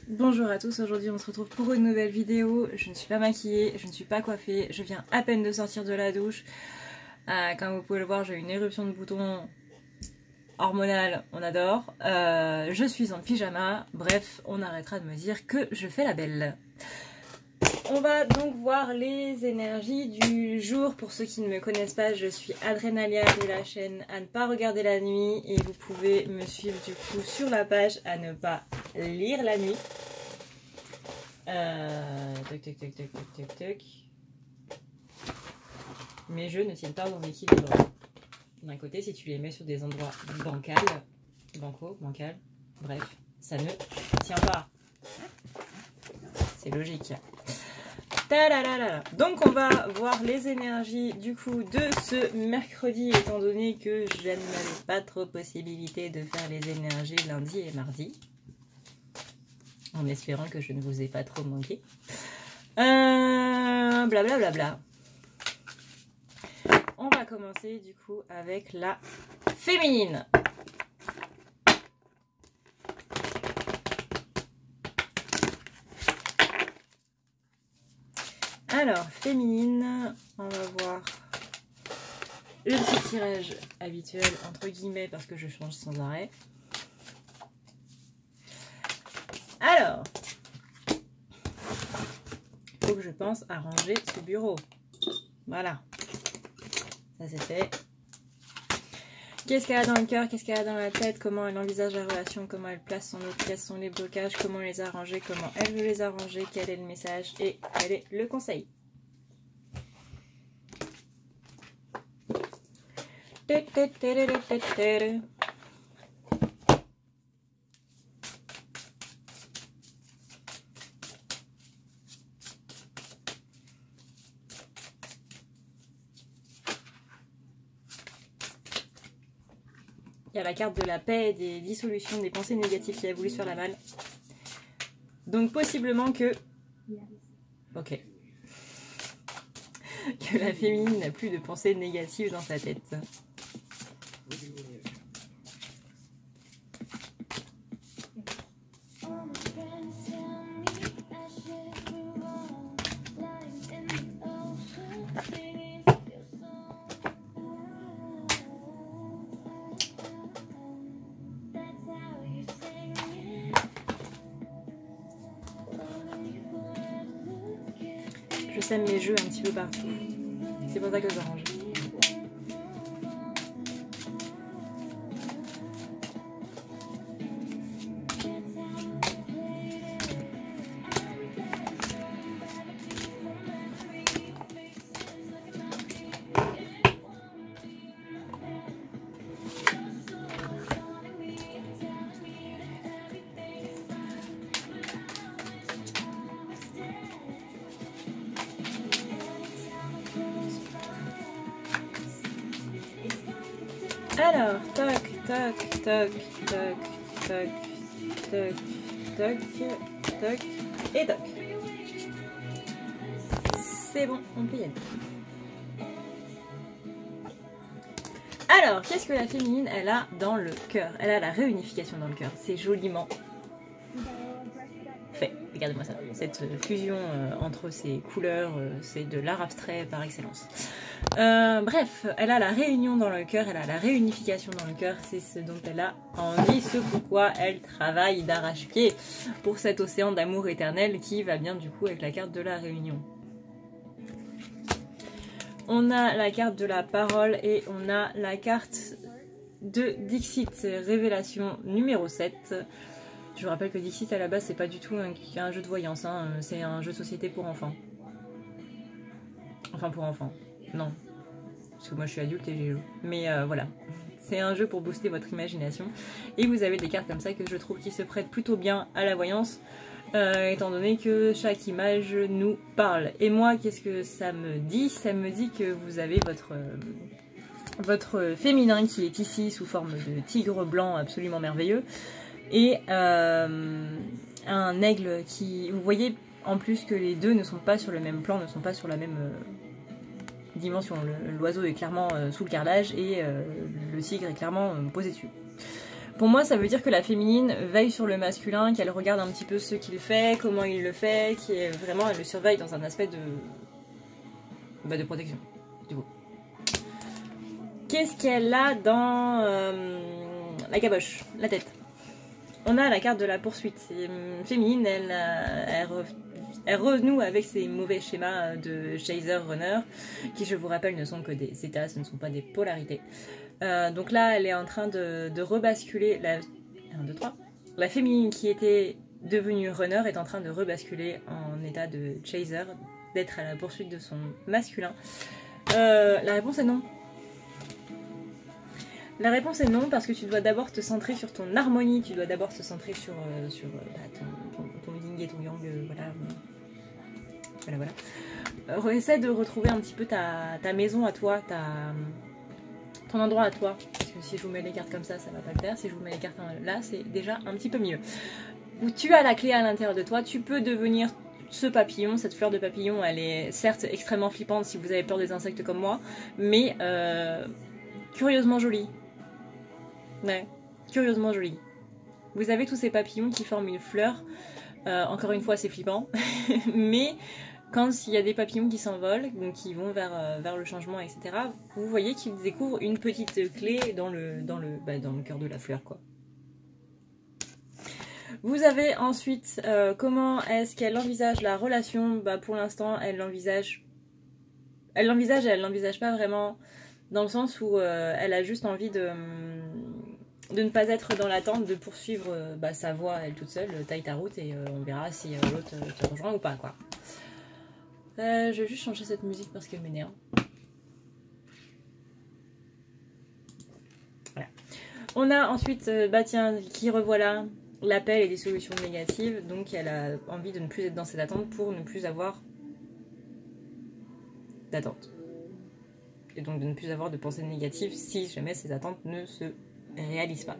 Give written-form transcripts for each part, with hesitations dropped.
Bonjour à tous, aujourd'hui on se retrouve pour une nouvelle vidéo. Je ne suis pas maquillée, je ne suis pas coiffée, je viens à peine de sortir de la douche. Comme vous pouvez le voir, j'ai une éruption de boutons hormonale, on adore. Je suis en pyjama, bref, on arrêtera de me dire que je fais la belle. On va donc voir les énergies du jour. Pour ceux qui ne me connaissent pas, je suis Adrenalia de la chaîne à ne pas regarder la nuit et vous pouvez me suivre du coup sur la page à ne pas lire la nuit. Toc. Mes jeux ne tiennent pas dans l'équilibre. D'un côté, si tu les mets sur des endroits bancal, bref, ça ne tient pas. C'est logique. Donc on va voir les énergies du coup de ce mercredi, étant donné que je n'avais pas trop possibilité de faire les énergies lundi et mardi, en espérant que je ne vous ai pas trop manqué. Blablabla. On va commencer du coup avec la féminine. Alors, féminine, on va voir le petit tirage habituel, entre guillemets, parce que je change sans arrêt. Alors, il faut que je pense à ranger ce bureau. Voilà, ça c'est fait. Qu'est-ce qu'elle a dans le cœur, qu'est-ce qu'elle a dans la tête, comment elle envisage la relation, comment elle place son autre, quels sont les blocages, comment les arranger, comment elle veut les arranger, quel est le message et quel est le conseil. Il y a la carte de la paix, des dissolutions, des pensées négatives qui a voulu se faire la malle. Donc possiblement que... Ok. Que la féminine n'a plus de pensées négatives dans sa tête. Je sème mes jeux un petit peu partout. C'est pour ça que je range. Alors, toc, et toc. C'est bon, on peut y aller. Alors, qu'est-ce que la féminine, elle a dans le cœur? Elle a la réunification dans le cœur. C'est joliment fait. Regardez-moi ça. Cette fusion entre ces couleurs, c'est de l'art abstrait par excellence. Bref, elle a la réunion dans le cœur, elle a la réunification dans le cœur, c'est ce dont elle a envie, ce pourquoi elle travaille d'arrache-pied pour cet océan d'amour éternel qui va bien du coup avec la carte de la réunion. On a la carte de la parole et on a la carte de Dixit, révélation numéro 7. Je vous rappelle que Dixit à la base c'est pas du tout un jeu de voyance, hein, c'est un jeu de société pour enfants. Enfin pour enfants. Non, parce que moi je suis adulte et j'ai joué. Mais voilà, c'est un jeu pour booster votre imagination. Et vous avez des cartes comme ça que je trouve qui se prêtent plutôt bien à la voyance, étant donné que chaque image nous parle. Et moi, qu'est-ce que ça me dit? Ça me dit que vous avez votre féminin qui est ici sous forme de tigre blanc absolument merveilleux. Et un aigle qui... Vous voyez en plus que les deux ne sont pas sur le même plan, ne sont pas sur la même... dimension. L'oiseau est clairement sous le carrelage et le tigre est clairement posé dessus. Pour moi, ça veut dire que la féminine veille sur le masculin, qu'elle regarde un petit peu ce qu'il fait, comment il le fait, vraiment, elle le surveille dans un aspect de protection. Du coup. Qu'est-ce qu'elle a dans la caboche, la tête? On a la carte de la poursuite. Féminine, elle renoue avec ses mauvais schémas de chaser runner, qui, je vous rappelle, ne sont que des états, ce ne sont pas des polarités. Donc là, elle est en train de rebasculer. 1, 2, 3. La féminine qui était devenue runner est en train de rebasculer en état de chaser, d'être à la poursuite de son masculin. La réponse est non. La réponse est non, parce que tu dois d'abord te centrer sur ton harmonie, tu dois d'abord te centrer sur ton yin et ton yang, voilà. Essaie de retrouver un petit peu ta maison à toi, ton endroit à toi. Parce que si je vous mets les cartes comme ça, ça va pas le faire. Si je vous mets les cartes là, c'est déjà un petit peu mieux. Où tu as la clé à l'intérieur de toi, tu peux devenir ce papillon, cette fleur de papillon. Elle est certes extrêmement flippante si vous avez peur des insectes comme moi, mais curieusement jolie. Ouais, curieusement jolie. Vous avez tous ces papillons qui forment une fleur. Encore une fois, c'est flippant. Mais quand il y a des papillons qui s'envolent, donc qui vont vers le changement, etc., vous voyez qu'ils découvrent une petite clé dans le cœur de la fleur, quoi. Vous avez ensuite comment est-ce qu'elle envisage la relation. Pour l'instant, elle l'envisage et elle l'envisage pas vraiment, dans le sens où elle a juste envie de ne pas être dans l'attente, de poursuivre sa voie elle toute seule, taille ta route, et on verra si l'autre te rejoint ou pas, quoi. Je vais juste changer cette musique parce qu'elle m'énerve. Voilà. On a ensuite, tiens, qui revoilà l'appel et des solutions négatives. Donc elle a envie de ne plus être dans cette attente pour ne plus avoir d'attente. Et donc de ne plus avoir de pensées négatives si jamais ces attentes ne se réalisent pas.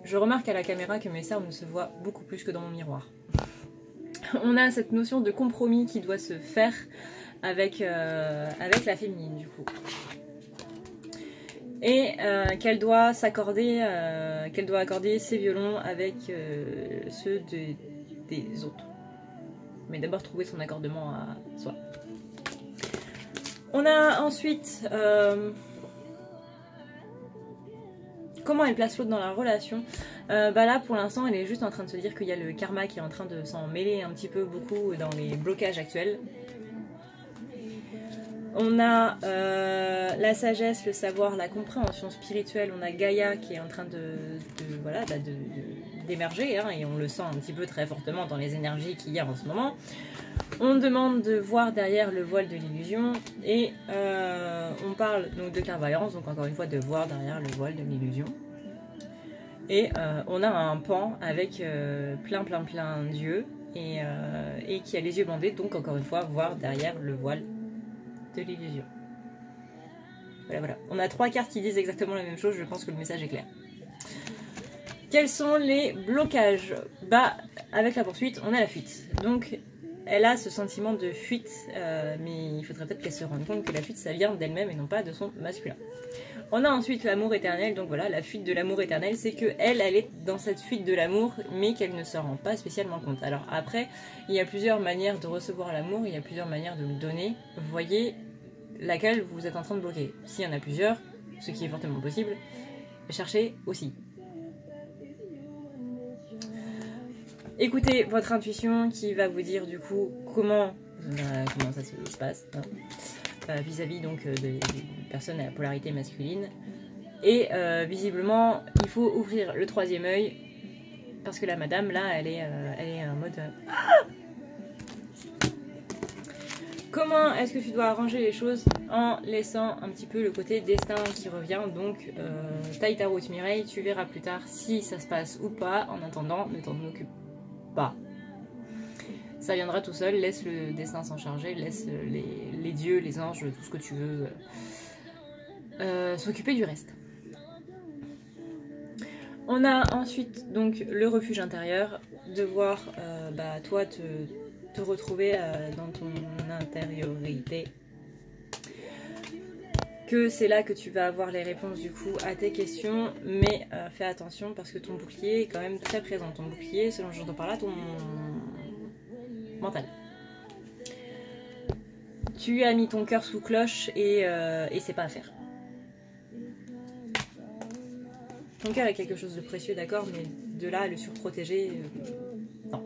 Je remarque à la caméra que mes cernes se voient beaucoup plus que dans mon miroir. On a cette notion de compromis qui doit se faire avec la féminine, du coup. Et qu'elle doit s'accorder, accorder ses violons avec ceux des autres. Mais d'abord trouver son accordement à soi. On a ensuite comment elle place l'autre dans la relation. Là pour l'instant elle est juste en train de se dire qu'il y a le karma qui est en train de s'en mêler un petit peu beaucoup dans les blocages actuels. On a la sagesse, le savoir, la compréhension spirituelle. On a Gaïa qui est en train d'émerger, hein, et on le sent un petit peu très fortement dans les énergies qu'il y a en ce moment. On demande de voir derrière le voile de l'illusion, et on parle donc de clairvoyance, donc encore une fois de voir derrière le voile de l'illusion. Et on a un pan avec plein d'yeux et qui a les yeux bandés, donc encore une fois voir derrière le voile de l'illusion. Voilà. On a 3 cartes qui disent exactement la même chose, je pense que le message est clair. Quels sont les blocages? Avec la poursuite, on a la fuite. Donc elle a ce sentiment de fuite, mais il faudrait peut-être qu'elle se rende compte que la fuite ça vient d'elle-même et non pas de son masculin. On a ensuite l'amour éternel, donc voilà, la fuite de l'amour éternel, c'est que elle est dans cette fuite de l'amour, mais qu'elle ne se rend pas spécialement compte. Alors après, il y a plusieurs manières de recevoir l'amour, il y a plusieurs manières de le donner. Vous voyez laquelle vous êtes en train de bloquer. S'il y en a plusieurs, ce qui est fortement possible, cherchez aussi. Écoutez votre intuition qui va vous dire du coup comment ça se passe, hein, vis-à-vis donc des personnes à la polarité masculine. Et visiblement, il faut ouvrir le 3e œil parce que la madame là, elle est en mode. Comment est-ce que tu dois arranger les choses en laissant un petit peu le côté destin qui revient. Donc taille ta route Mireille, tu verras plus tard si ça se passe ou pas. En attendant, ne t'en occupe pas. Ça viendra tout seul, laisse le destin s'en charger, laisse les dieux, les anges, tout ce que tu veux s'occuper du reste. On a ensuite donc le refuge intérieur, devoir toi te retrouver dans ton intériorité. que c'est là que tu vas avoir les réponses du coup à tes questions, mais fais attention parce que ton bouclier est quand même très présent. Ton bouclier, selon j'entends par là, ton mental. Tu as mis ton cœur sous cloche et c'est pas à faire. Ton cœur est quelque chose de précieux, d'accord, mais de là à le surprotéger, non.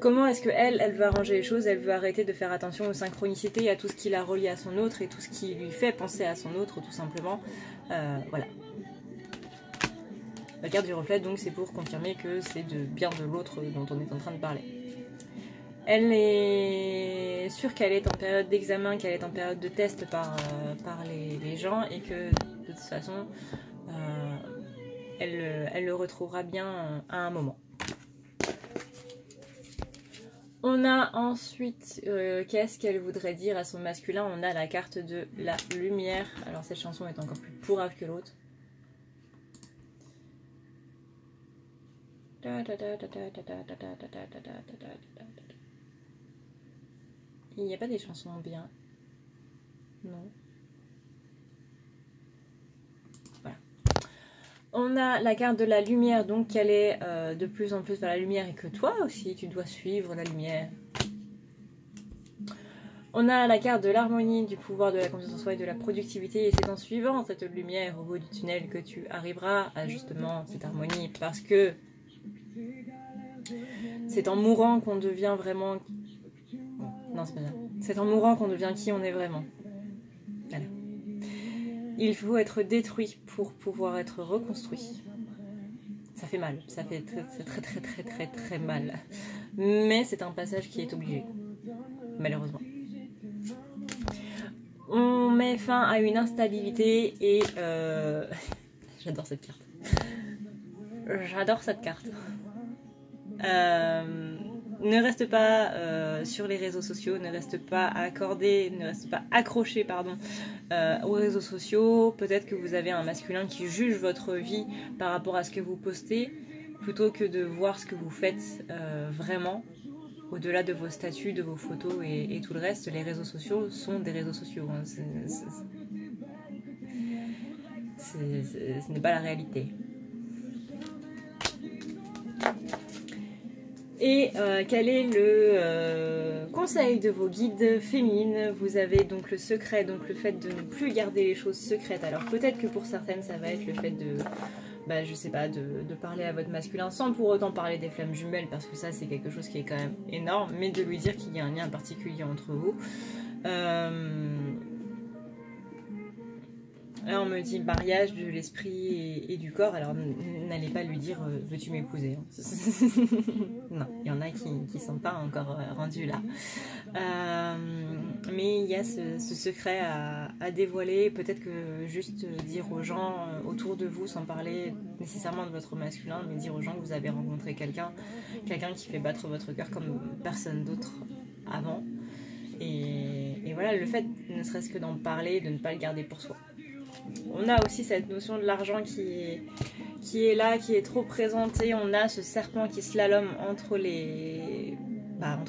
Comment est-ce qu'elle veut arranger les choses? Elle veut arrêter de faire attention aux synchronicités et à tout ce qui la relie à son autre et tout ce qui lui fait penser à son autre, tout simplement. Voilà. La carte du reflet, donc, c'est pour confirmer que c'est bien de l'autre dont on est en train de parler. Elle est sûre qu'elle est en période d'examen, qu'elle est en période de test par les gens et que de toute façon, elle le retrouvera bien à un moment. On a ensuite, qu'est-ce qu'elle voudrait dire à son masculin? On a la carte de la lumière. Alors cette chanson est encore plus pourrave que l'autre. Il n'y a pas des chansons bien? Non. Voilà. On a la carte de la lumière, donc qu'elle est de plus en plus vers la lumière et que toi aussi tu dois suivre la lumière. On a la carte de l'harmonie, du pouvoir, de la confiance en soi et de la productivité, et c'est en suivant cette lumière au bout du tunnel que tu arriveras à justement cette harmonie, parce que c'est en mourant qu'on devient vraiment... Non, c'est pas ça. C'est en mourant qu'on devient qui on est vraiment. Voilà. Il faut être détruit pour pouvoir être reconstruit. Ça fait mal, ça fait très mal. Mais c'est un passage qui est obligé, malheureusement. On met fin à une instabilité et... J'adore cette carte. J'adore cette carte. Ne reste pas sur les réseaux sociaux, ne reste pas accordé, ne reste pas accroché, pardon, aux réseaux sociaux. Peut-être que vous avez un masculin qui juge votre vie par rapport à ce que vous postez, plutôt que de voir ce que vous faites vraiment. Au-delà de vos statuts, de vos photos et tout le reste, les réseaux sociaux sont des réseaux sociaux. Hein. Ce n'est pas la réalité. Et quel est le conseil de vos guides féminines? Vous avez donc le secret, donc le fait de ne plus garder les choses secrètes. Alors peut-être que pour certaines ça va être le fait de... Bah, je sais pas, de parler à votre masculin sans pour autant parler des flammes jumelles, parce que ça c'est quelque chose qui est quand même énorme, mais de lui dire qu'il y a un lien particulier entre vous. Là on me dit mariage de l'esprit et du corps, alors n'allez pas lui dire veux-tu m'épouser? Non, il y en a qui ne sont pas encore rendus là. Mais il y a ce secret à dévoiler, peut-être que juste dire aux gens autour de vous, sans parler nécessairement de votre masculin, mais dire aux gens que vous avez rencontré quelqu'un qui fait battre votre cœur comme personne d'autre avant. Et voilà, le fait ne serait-ce que d'en parler, de ne pas le garder pour soi. On a aussi cette notion de l'argent qui est là, qui est trop présentée. On a ce serpent qui slalome entre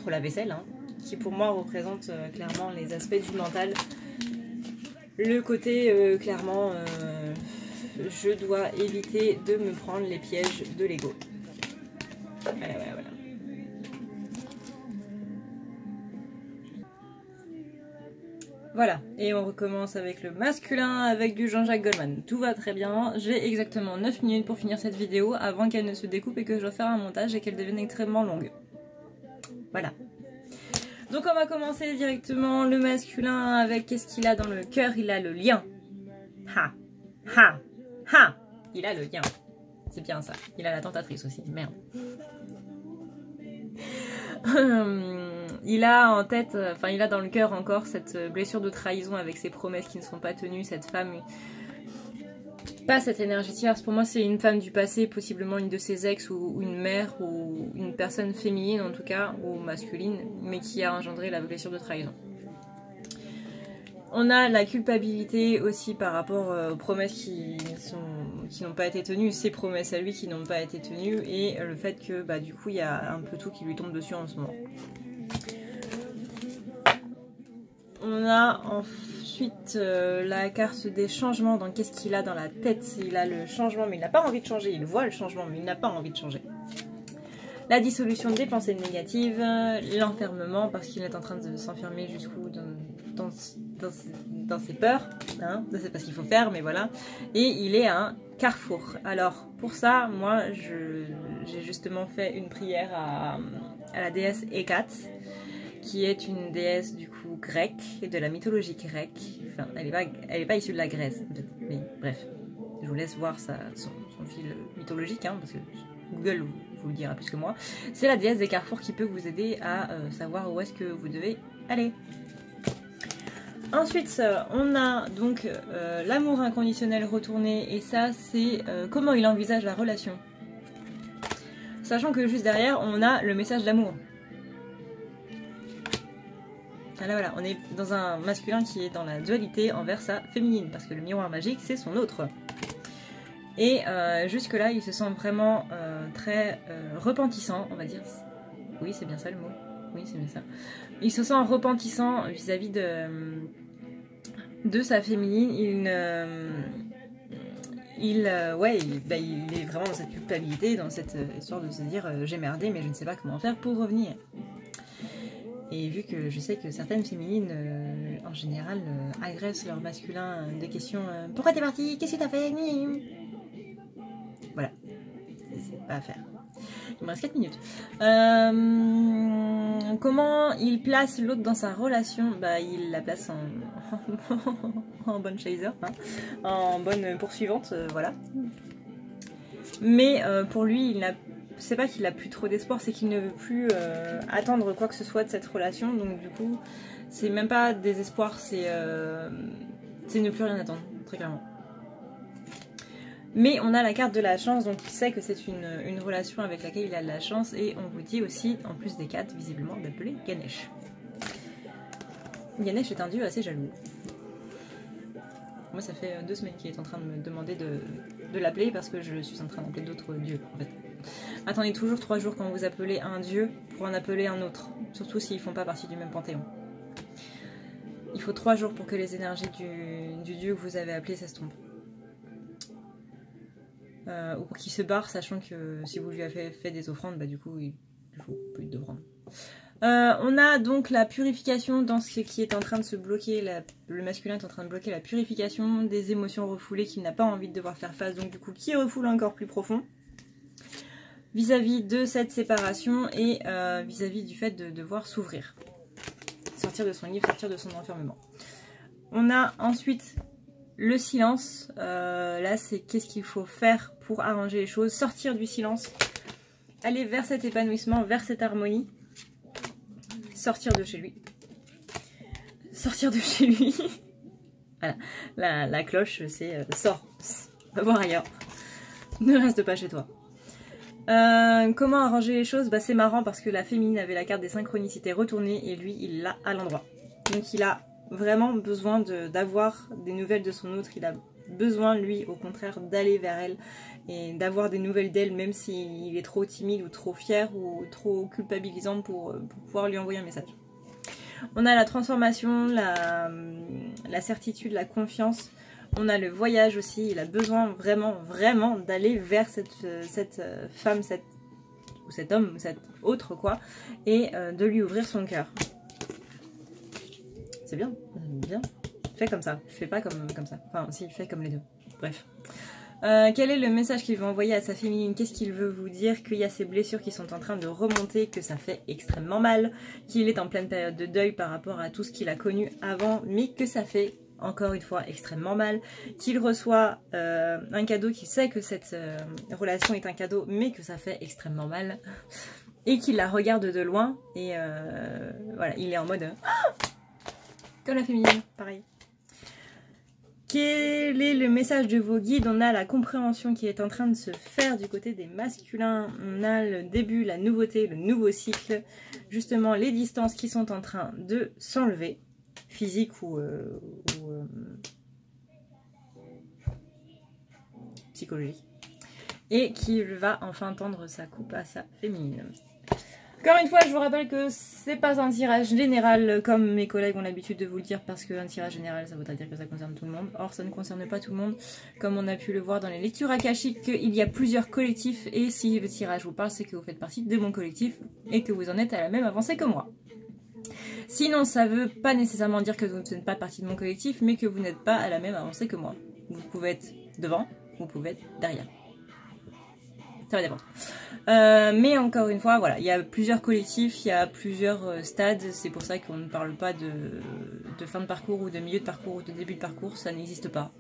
la vaisselle, hein, qui pour moi représente clairement les aspects du mental. Le côté clairement, je dois éviter de me prendre les pièges de l'ego. Voilà. Voilà, et on recommence avec le masculin, avec du Jean-Jacques Goldman. Tout va très bien, j'ai exactement 9 minutes pour finir cette vidéo avant qu'elle ne se découpe et que je dois faire un montage et qu'elle devienne extrêmement longue. Voilà. Donc on va commencer directement le masculin avec qu'est-ce qu'il a dans le cœur? Il a le lien. Il a le lien. C'est bien ça. Il a la tentatrice aussi, merde. Il a en tête, enfin il a dans le cœur encore cette blessure de trahison avec ses promesses qui ne sont pas tenues, cette femme, pas cette énergie tierce, pour moi c'est une femme du passé, possiblement une de ses ex ou une mère ou une personne féminine en tout cas, ou masculine, mais qui a engendré la blessure de trahison. On a la culpabilité aussi par rapport aux promesses qui n'ont pas été tenues, ses promesses à lui qui n'ont pas été tenues, et le fait que bah, du coup il y a un peu tout qui lui tombe dessus en ce moment. On a ensuite la carte des changements. Donc qu'est-ce qu'il a dans la tête? Il a le changement mais il n'a pas envie de changer. Il voit le changement mais il n'a pas envie de changer. La dissolution des pensées négatives, l'enfermement parce qu'il est en train de s'enfermer jusqu'où dans ses peurs. Hein, c'est pas ce qu'il faut faire mais voilà. Et il est à un carrefour. Alors pour ça, moi j'ai justement fait une prière à la déesse Hécate, qui est une déesse du coup grecque, de la mythologie grecque. Enfin, elle est pas issue de la Grèce, mais bref, je vous laisse voir son fil mythologique, hein, parce que Google vous le dira plus que moi. C'est la déesse des carrefours qui peut vous aider à savoir où est-ce que vous devez aller. Ensuite, on a donc l'amour inconditionnel retourné, et ça c'est comment il envisage la relation. Sachant que juste derrière, on a le message d'amour. Voilà, on est dans un masculin qui est dans la dualité envers sa féminine, parce que le miroir magique, c'est son autre. Et jusque-là, il se sent vraiment très repentissant, on va dire. Oui, c'est bien ça le mot. Oui, c'est bien ça. Il se sent repentissant vis-à-vis de sa féminine. Il est vraiment dans cette culpabilité, dans cette histoire de se dire j'ai merdé, mais je ne sais pas comment faire pour revenir. Et vu que je sais que certaines féminines, en général, agressent leur masculin des questions pourquoi t'es partie? Qu'est-ce que t'as fait? Voilà, c'est pas à faire. Il me reste 4 minutes. Comment il place l'autre dans sa relation? Bah, il la place en bonne chaser, hein, en bonne poursuivante, voilà. Mais pour lui, c'est pas qu'il a plus trop d'espoir, c'est qu'il ne veut plus attendre quoi que ce soit de cette relation. Donc du coup, c'est même pas désespoir, c'est ne plus rien attendre, très clairement. Mais on a la carte de la chance, donc il sait que c'est une relation avec laquelle il a de la chance. Et on vous dit aussi, en plus des 4, visiblement, d'appeler Ganesh. Ganesh est un dieu assez jaloux. Moi, ça fait 2 semaines qu'il est en train de me demander de l'appeler parce que je suis en train d'appeler d'autres dieux, en fait. Attendez toujours 3 jours quand vous appelez un dieu pour en appeler un autre, surtout s'ils ne font pas partie du même panthéon. Il faut 3 jours pour que les énergies du dieu que vous avez appelé s'estompent. Ou pour qu'il se barre, sachant que si vous lui avez fait des offrandes, bah du coup il ne faut plus d'offrandes. On a donc la purification dans ce qui est en train de se bloquer, le masculin est en train de bloquer la purification des émotions refoulées qu'il n'a pas envie de devoir faire face, donc du coup qui refoule encore plus profond vis-à-vis de cette séparation et vis-à-vis du fait de devoir s'ouvrir, sortir de son livre, sortir de son enfermement. On a ensuite le silence, là c'est qu'est-ce qu'il faut faire pour arranger les choses, sortir du silence, aller vers cet épanouissement, vers cette harmonie, sortir de chez lui. Sortir de chez lui. Voilà, la cloche c'est sors, va voir ailleurs, ne reste pas chez toi. Comment arranger les choses? Bah, c'est marrant parce que la féminine avait la carte des synchronicités retournée et lui il l'a à l'endroit. Donc il a vraiment besoin d'avoir des nouvelles de son autre, il a besoin lui au contraire d'aller vers elle et d'avoir des nouvelles d'elle même s'il est trop timide ou trop fier ou trop culpabilisant pour pouvoir lui envoyer un message. On a la transformation, la certitude, la confiance, on a le voyage aussi, il a besoin vraiment d'aller vers cette femme, ou cet homme, cet autre quoi, et de lui ouvrir son cœur. C'est bien, bien. Fais comme ça, fais pas comme ça. Enfin, si, fais comme les deux. Bref. Quel est le message qu'il veut envoyer à sa féminine? Qu'est-ce qu'il veut vous dire? Qu'il y a ces blessures qui sont en train de remonter, que ça fait extrêmement mal, qu'il est en pleine période de deuil par rapport à tout ce qu'il a connu avant, mais que ça fait, encore une fois, extrêmement mal, qu'il reçoit un cadeau, qu'il sait que cette relation est un cadeau, mais que ça fait extrêmement mal, et qu'il la regarde de loin, et voilà, il est en mode... Comme la féminine, pareil. Quel est le message de vos guides? On a la compréhension qui est en train de se faire du côté des masculins. On a le début, la nouveauté, le nouveau cycle. Justement, les distances qui sont en train de s'enlever. Physique ou psychologique. Et qui va enfin tendre sa coupe à sa féminine. Encore une fois, je vous rappelle que c'est pas un tirage général comme mes collègues ont l'habitude de vous le dire, parce qu'un tirage général, ça voudrait dire que ça concerne tout le monde. Or, ça ne concerne pas tout le monde. Comme on a pu le voir dans les lectures akashiques, il y a plusieurs collectifs, et si le tirage vous parle, c'est que vous faites partie de mon collectif et que vous en êtes à la même avancée que moi. Sinon, ça veut pas nécessairement dire que vous n'êtes pas partie de mon collectif, mais que vous n'êtes pas à la même avancée que moi. Vous pouvez être devant, vous pouvez être derrière. Ça va dépendre. Mais encore une fois, voilà, il y a plusieurs collectifs, il y a plusieurs stades, c'est pour ça qu'on ne parle pas de fin de parcours ou de milieu de parcours ou de début de parcours, ça n'existe pas.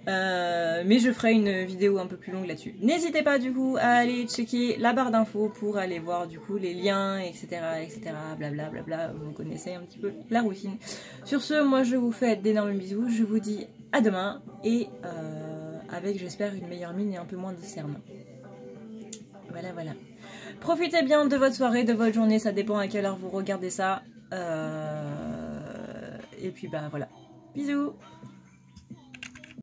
Mais je ferai une vidéo un peu plus longue là-dessus. N'hésitez pas du coup à aller checker la barre d'infos pour aller voir du coup les liens, etc. etc. Blablabla, bla bla, vous connaissez un petit peu la routine. Sur ce, moi je vous fais d'énormes bisous, je vous dis à demain et avec j'espère une meilleure mine et un peu moins de cernes. Voilà, voilà. Profitez bien de votre soirée, de votre journée, ça dépend à quelle heure vous regardez ça. Et puis bah voilà. Bisous.